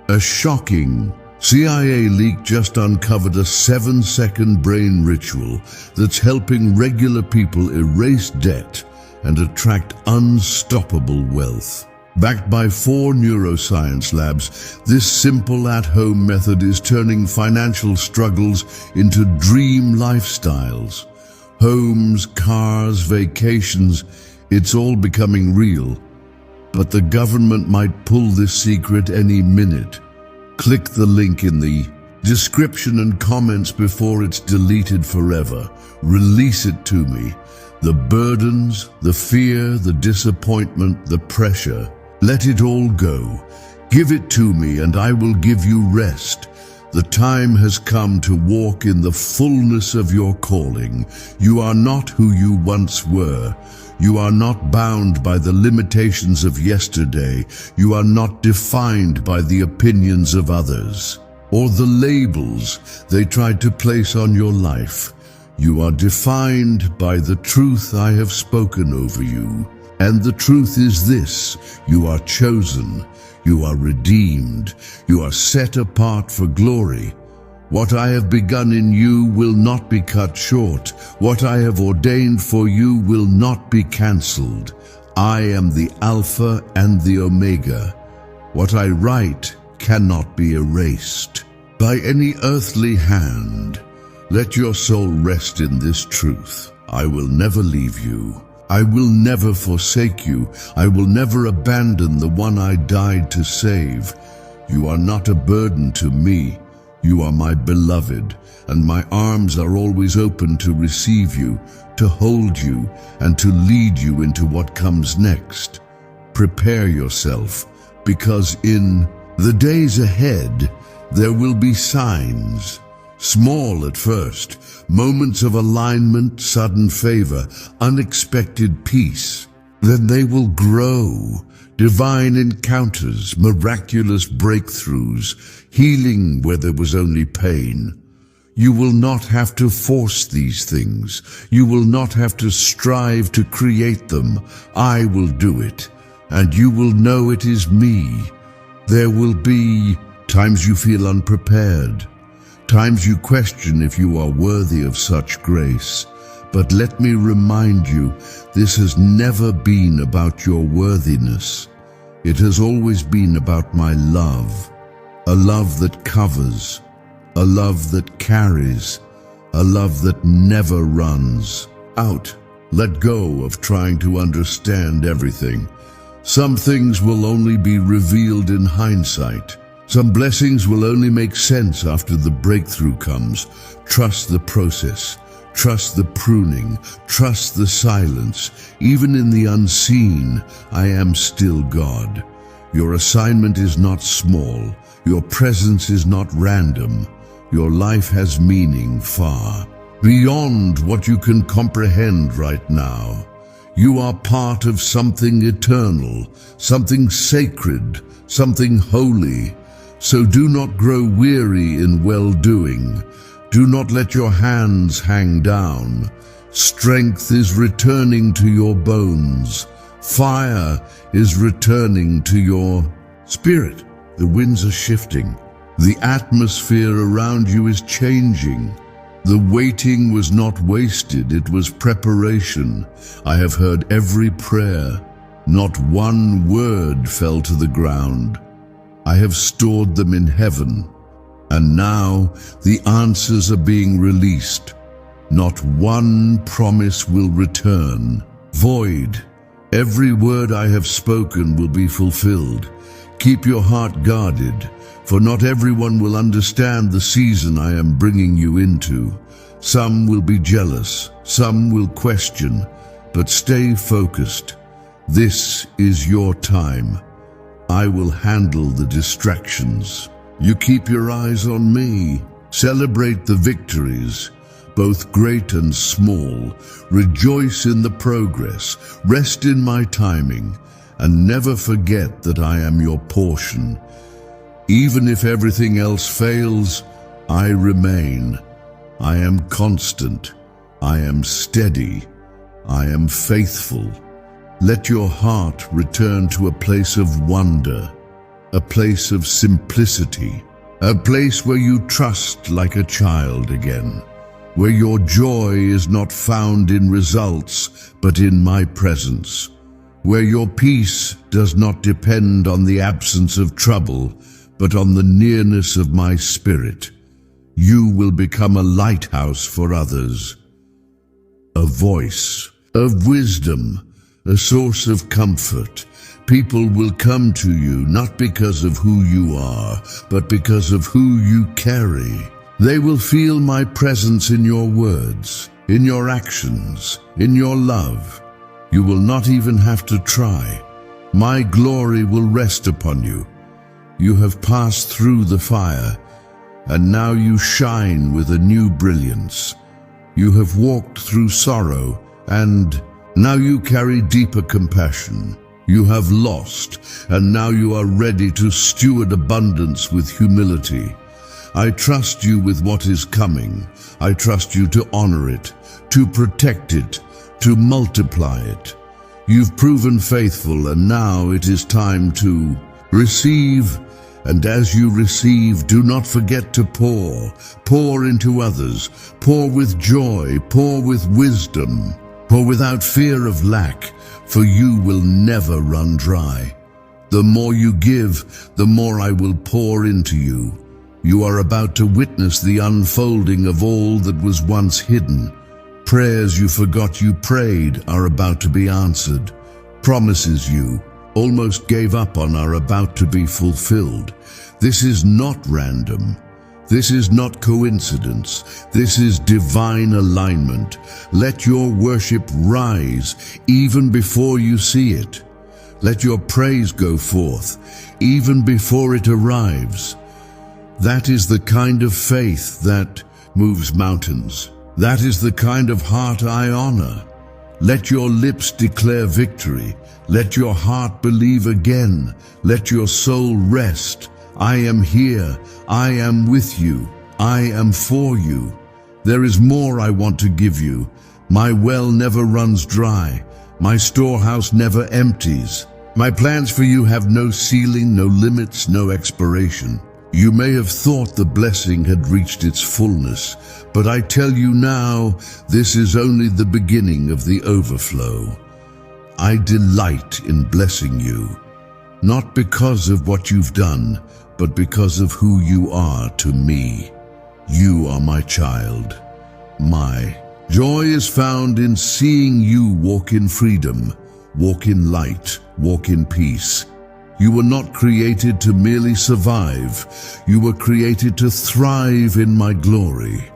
A shocking CIA leak just uncovered a 7-second brain ritual that's helping regular people erase debt and attract unstoppable wealth. Backed by 4 neuroscience labs, this simple at-home method is turning financial struggles into dream lifestyles. Homes, cars, vacations, it's all becoming real. But the government might pull this secret any minute. Click the link in the description and comments before it's deleted forever. Release it to me. The burdens, the fear, the disappointment, the pressure. Let it all go. Give it to me and I will give you rest. The time has come to walk in the fullness of your calling. You are not who you once were. You are not bound by the limitations of yesterday. You are not defined by the opinions of others or the labels they tried to place on your life. You are defined by the truth I have spoken over you. And the truth is this: you are chosen, you are redeemed, you are set apart for glory. What I have begun in you will not be cut short. What I have ordained for you will not be cancelled. I am the Alpha and the Omega. What I write cannot be erased by any earthly hand. Let your soul rest in this truth. I will never leave you. I will never forsake you. I will never abandon the one I died to save. You are not a burden to me. You are my beloved, and my arms are always open to receive you, to hold you, and to lead you into what comes next. Prepare yourself, because in the days ahead, there will be signs. Small at first, moments of alignment, sudden favor, unexpected peace. Then they will grow. Divine encounters, miraculous breakthroughs, healing where there was only pain. You will not have to force these things. You will not have to strive to create them. I will do it, and you will know it is me. There will be times you feel unprepared, times you question if you are worthy of such grace. But let me remind you, this has never been about your worthiness. It has always been about my love, a love that covers, a love that carries, a love that never runs out. Let go of trying to understand everything. Some things will only be revealed in hindsight. Some blessings will only make sense after the breakthrough comes. Trust the process. Trust the pruning, trust the silence. Even in the unseen, I am still God. Your assignment is not small. Your presence is not random. Your life has meaning far beyond what you can comprehend right now. You are part of something eternal, something sacred, something holy. So do not grow weary in well-doing. Do not let your hands hang down. Strength is returning to your bones. Fire is returning to your spirit. The winds are shifting. The atmosphere around you is changing. The waiting was not wasted, it was preparation. I have heard every prayer. Not one word fell to the ground. I have stored them in heaven. And now the answers are being released. Not one promise will return void. Every word I have spoken will be fulfilled. Keep your heart guarded, for not everyone will understand the season I am bringing you into. Some will be jealous, some will question, but stay focused. This is your time. I will handle the distractions. You keep your eyes on me. Celebrate the victories, both great and small. Rejoice in the progress. Rest in my timing, and never forget that I am your portion. Even if everything else fails, I remain. I am constant. I am steady. I am faithful. Let your heart return to a place of wonder, a place of simplicity, a place where you trust like a child again, where your joy is not found in results but in my presence, where your peace does not depend on the absence of trouble but on the nearness of my spirit. You will become a lighthouse for others, a voice of wisdom, a source of comfort. People will come to you not because of who you are, but because of who you carry. They will feel my presence in your words, in your actions, in your love. You will not even have to try. My glory will rest upon you. You have passed through the fire, and now you shine with a new brilliance. You have walked through sorrow, and now you carry deeper compassion. You have lost, and now you are ready to steward abundance with humility. I trust you with what is coming. I trust you to honor it, to protect it, to multiply it. You've proven faithful, and now it is time to receive. And as you receive, do not forget to pour into others, pour with joy, pour with wisdom, pour without fear of lack, for you will never run dry. The more you give, the more I will pour into you. You are about to witness the unfolding of all that was once hidden. Prayers you forgot you prayed are about to be answered. Promises you almost gave up on are about to be fulfilled. This is not random. This is not coincidence. This is divine alignment. Let your worship rise even before you see it. Let your praise go forth even before it arrives. That is the kind of faith that moves mountains. That is the kind of heart I honor. Let your lips declare victory. Let your heart believe again. Let your soul rest. I am here. I am with you. I am for you. There is more I want to give you. My well never runs dry. My storehouse never empties. My plans for you have no ceiling, no limits, no expiration. You may have thought the blessing had reached its fullness, but I tell you now, this is only the beginning of the overflow. I delight in blessing you, not because of what you've done, but because of who you are to me. You are my child. My joy is found in seeing you walk in freedom, walk in light, walk in peace. You were not created to merely survive. You were created to thrive in my glory.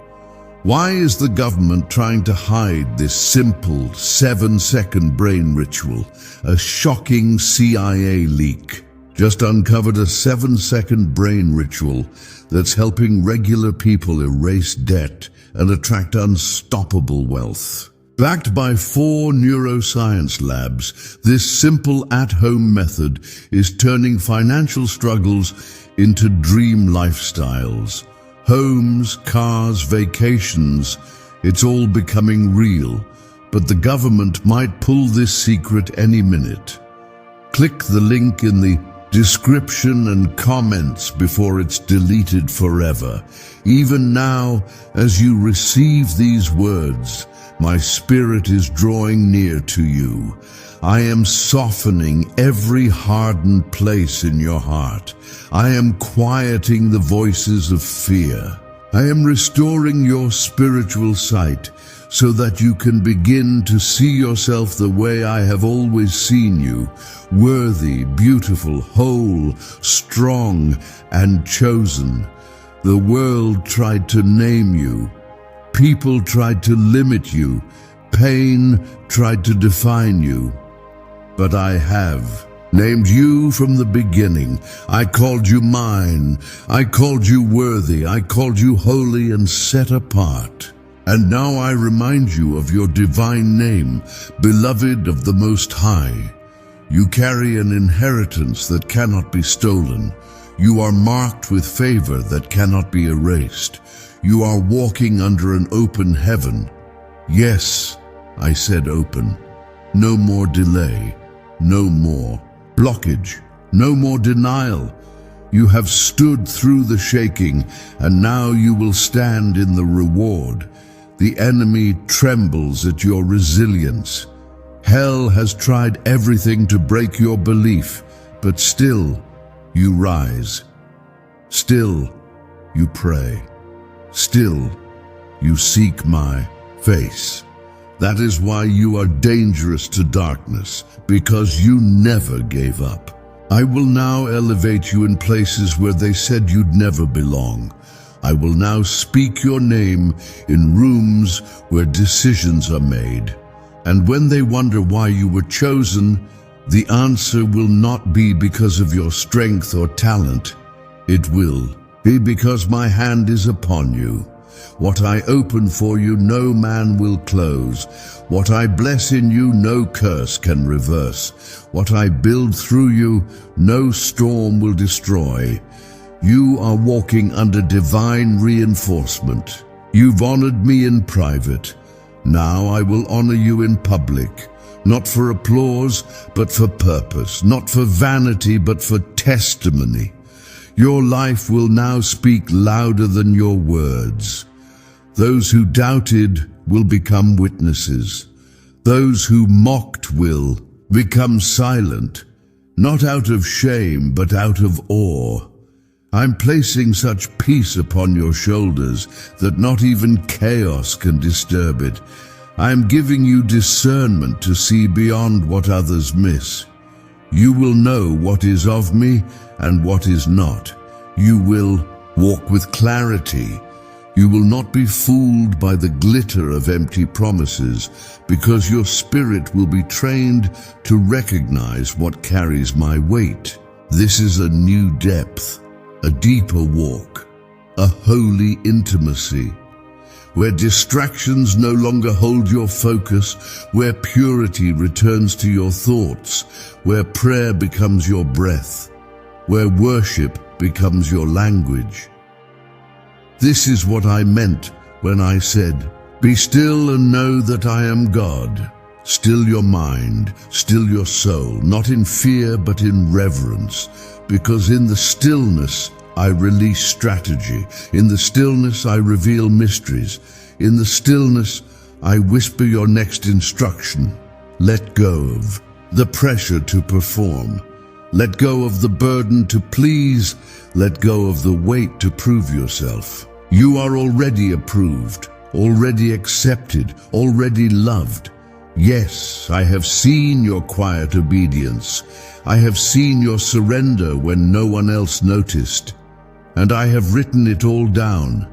Why is the government trying to hide this simple 7-second brain ritual? A shocking CIA leak just uncovered a 7-second brain ritual that's helping regular people erase debt and attract unstoppable wealth. Backed by 4 neuroscience labs, this simple at-home method is turning financial struggles into dream lifestyles. Homes, cars, vacations, it's all becoming real, but the government might pull this secret any minute. Click the link in the description and comments before it's deleted forever. Even now, as you receive these words, my spirit is drawing near to you. I am softening every hardened place in your heart. I am quieting the voices of fear. I am restoring your spiritual sight so that you can begin to see yourself the way I have always seen you, worthy, beautiful, whole, strong, and chosen. The world tried to name you. People tried to limit you. Pain tried to define you. But I have named you from the beginning. I called you mine. I called you worthy. I called you holy and set apart. And now I remind you of your divine name, beloved of the Most High. You carry an inheritance that cannot be stolen. You are marked with favor that cannot be erased. You are walking under an open heaven. Yes, I said open. No more delay, no more blockage, no more denial. You have stood through the shaking, and now you will stand in the reward. The enemy trembles at your resilience. Hell has tried everything to break your belief, but still you rise. Still you pray. Still you seek my face. That is why you are dangerous to darkness, because you never gave up. I will now elevate you in places where they said you'd never belong. I will now speak your name in rooms where decisions are made. And when they wonder why you were chosen, the answer will not be because of your strength or talent. It will be because my hand is upon you. What I open for you, no man will close. What I bless in you, no curse can reverse. What I build through you, no storm will destroy. You are walking under divine reinforcement. You've honored me in private. Now I will honor you in public, not for applause, but for purpose, not for vanity, but for testimony. Your life will now speak louder than your words. Those who doubted will become witnesses. Those who mocked will become silent, not out of shame, but out of awe. I'm placing such peace upon your shoulders that not even chaos can disturb it. I am giving you discernment to see beyond what others miss. You will know what is of me and what is not. You will walk with clarity. You will not be fooled by the glitter of empty promises, because your spirit will be trained to recognize what carries my weight. This is a new depth, a deeper walk, a holy intimacy, where distractions no longer hold your focus, where purity returns to your thoughts, where prayer becomes your breath, where worship becomes your language. This is what I meant when I said, "Be still and know that I am God." Still your mind, still your soul, not in fear but in reverence, because in the stillness I release strategy. In the stillness I reveal mysteries. In the stillness I whisper your next instruction. Let go of the pressure to perform. Let go of the burden to please. Let go of the weight to prove yourself. You are already approved, already accepted, already loved. Yes, I have seen your quiet obedience. I have seen your surrender when no one else noticed. And I have written it all down.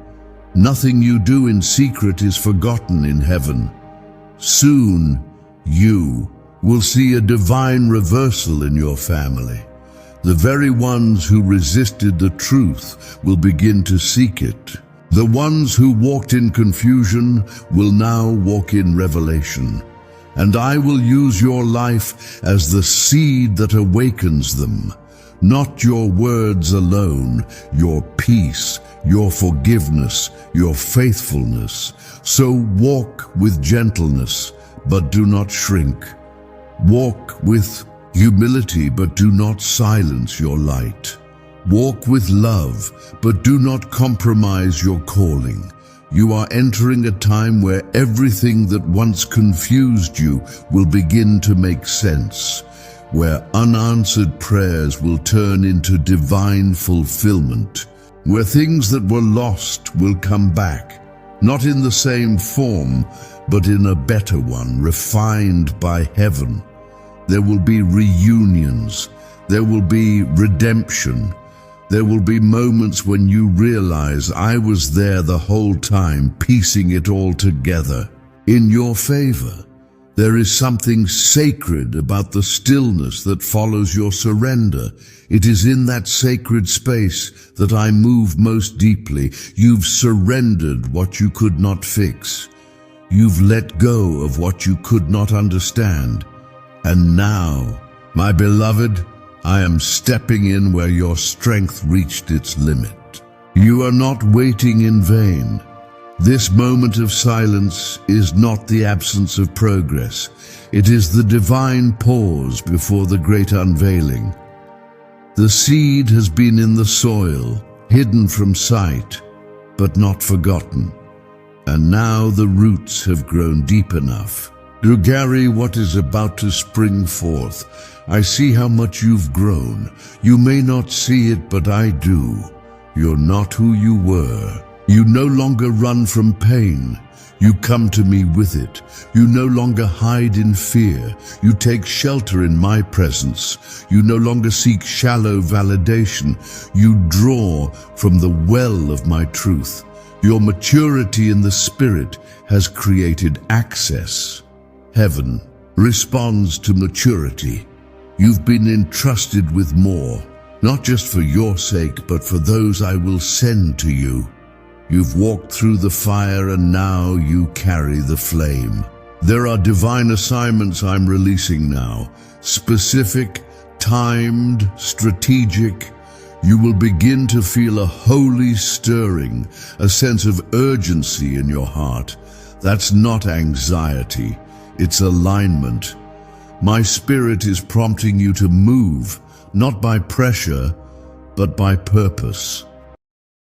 Nothing you do in secret is forgotten in heaven. Soon, you will see a divine reversal in your family. The very ones who resisted the truth will begin to seek it. The ones who walked in confusion will now walk in revelation. And I will use your life as the seed that awakens them. Not your words alone, your peace, your forgiveness, your faithfulness. So walk with gentleness, but do not shrink. Walk with humility, but do not silence your light. Walk with love, but do not compromise your calling. You are entering a time where everything that once confused you will begin to make sense, where unanswered prayers will turn into divine fulfillment, where things that were lost will come back, not in the same form, but in a better one, refined by heaven. There will be reunions. There will be redemption. There will be moments when you realize I was there the whole time, piecing it all together. In your favor, there is something sacred about the stillness that follows your surrender. It is in that sacred space that I move most deeply. You've surrendered what you could not fix. You've let go of what you could not understand. And now, my beloved, I am stepping in where your strength reached its limit. You are not waiting in vain. This moment of silence is not the absence of progress. It is the divine pause before the great unveiling. The seed has been in the soil, hidden from sight, but not forgotten. And now the roots have grown deep enough. Dugari, what is about to spring forth? I see how much you've grown. You may not see it, but I do. You're not who you were. You no longer run from pain. You come to me with it. You no longer hide in fear. You take shelter in my presence. You no longer seek shallow validation. You draw from the well of my truth. Your maturity in the Spirit has created access. Heaven responds to maturity. You've been entrusted with more, not just for your sake, but for those I will send to you. You've walked through the fire and now you carry the flame. There are divine assignments I'm releasing now, specific, timed, strategic. You will begin to feel a holy stirring, a sense of urgency in your heart. That's not anxiety, it's alignment. My Spirit is prompting you to move, not by pressure, but by purpose.